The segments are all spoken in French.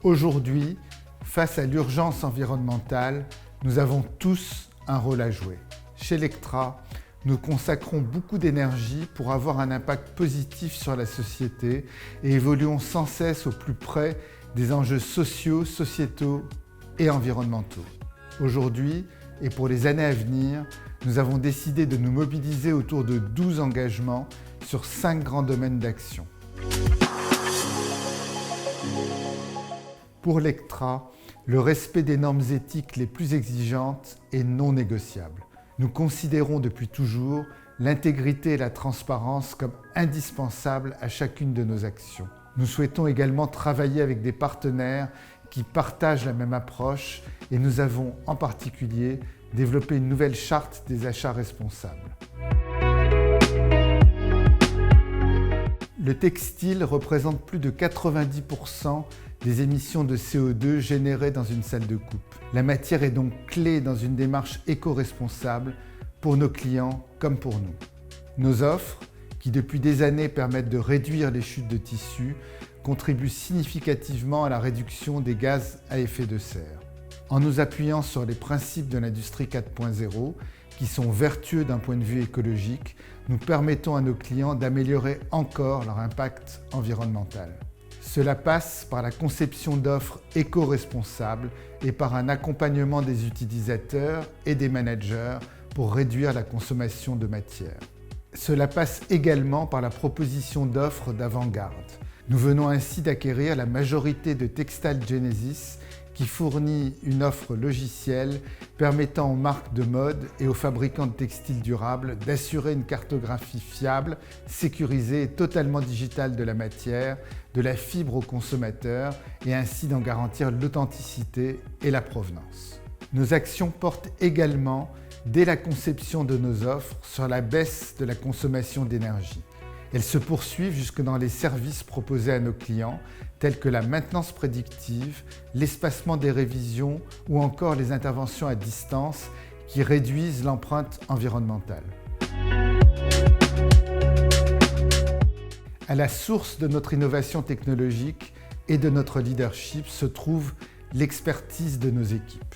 Aujourd'hui, face à l'urgence environnementale, nous avons tous un rôle à jouer. Chez Lectra, nous consacrons beaucoup d'énergie pour avoir un impact positif sur la société et évoluons sans cesse au plus près des enjeux sociaux, sociétaux et environnementaux. Aujourd'hui, et pour les années à venir, nous avons décidé de nous mobiliser autour de 12 engagements sur 5 grands domaines d'action. Pour Lectra, le respect des normes éthiques les plus exigeantes est non négociable. Nous considérons depuis toujours l'intégrité et la transparence comme indispensables à chacune de nos actions. Nous souhaitons également travailler avec des partenaires qui partagent la même approche et nous avons en particulier développé une nouvelle charte des achats responsables. Le textile représente plus de 90% des émissions de CO2 générées dans une salle de coupe. La matière est donc clé dans une démarche éco-responsable pour nos clients comme pour nous. Nos offres, qui depuis des années permettent de réduire les chutes de tissus, contribuent significativement à la réduction des gaz à effet de serre. En nous appuyant sur les principes de l'industrie 4.0, qui sont vertueux d'un point de vue écologique, nous permettons à nos clients d'améliorer encore leur impact environnemental. Cela passe par la conception d'offres éco-responsables et par un accompagnement des utilisateurs et des managers pour réduire la consommation de matière. Cela passe également par la proposition d'offres d'avant-garde. Nous venons ainsi d'acquérir la majorité de Textile Genesis qui fournit une offre logicielle permettant aux marques de mode et aux fabricants de textiles durables d'assurer une cartographie fiable, sécurisée et totalement digitale de la matière, de la fibre au consommateur et ainsi d'en garantir l'authenticité et la provenance. Nos actions portent également, dès la conception de nos offres, sur la baisse de la consommation d'énergie. Elles se poursuivent jusque dans les services proposés à nos clients, tels que la maintenance prédictive, l'espacement des révisions ou encore les interventions à distance qui réduisent l'empreinte environnementale. À la source de notre innovation technologique et de notre leadership se trouve l'expertise de nos équipes.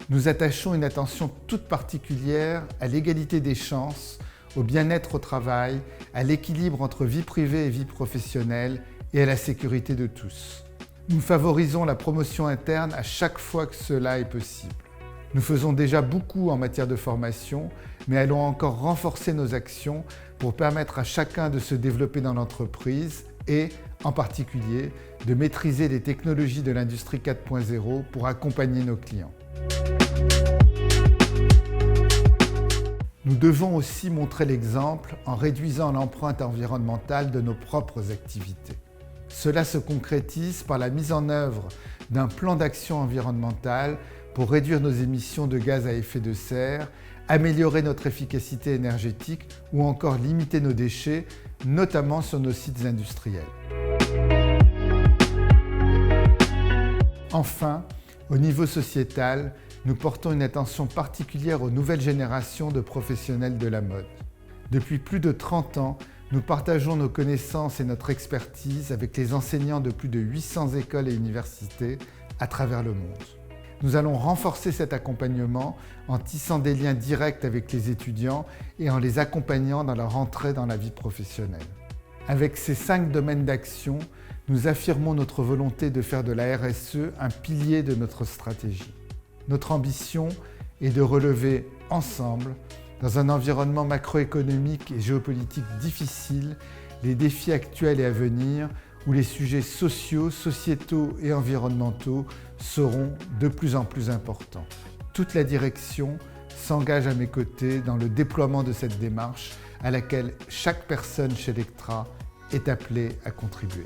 Nous attachons une attention toute particulière à l'égalité des chances, au bien-être au travail, à l'équilibre entre vie privée et vie professionnelle et à la sécurité de tous. Nous favorisons la promotion interne à chaque fois que cela est possible. Nous faisons déjà beaucoup en matière de formation, mais allons encore renforcer nos actions pour permettre à chacun de se développer dans l'entreprise et, en particulier, de maîtriser les technologies de l'industrie 4.0 pour accompagner nos clients. Nous devons aussi montrer l'exemple en réduisant l'empreinte environnementale de nos propres activités. Cela se concrétise par la mise en œuvre d'un plan d'action environnementale pour réduire nos émissions de gaz à effet de serre, améliorer notre efficacité énergétique ou encore limiter nos déchets, notamment sur nos sites industriels. Enfin, au niveau sociétal, nous portons une attention particulière aux nouvelles générations de professionnels de la mode. Depuis plus de 30 ans, nous partageons nos connaissances et notre expertise avec les enseignants de plus de 800 écoles et universités à travers le monde. Nous allons renforcer cet accompagnement en tissant des liens directs avec les étudiants et en les accompagnant dans leur entrée dans la vie professionnelle. Avec ces 5 domaines d'action, nous affirmons notre volonté de faire de la RSE un pilier de notre stratégie. Notre ambition est de relever ensemble, dans un environnement macroéconomique et géopolitique difficile, les défis actuels et à venir où les sujets sociaux, sociétaux et environnementaux seront de plus en plus importants. Toute la direction s'engage à mes côtés dans le déploiement de cette démarche à laquelle chaque personne chez Lectra est appelée à contribuer.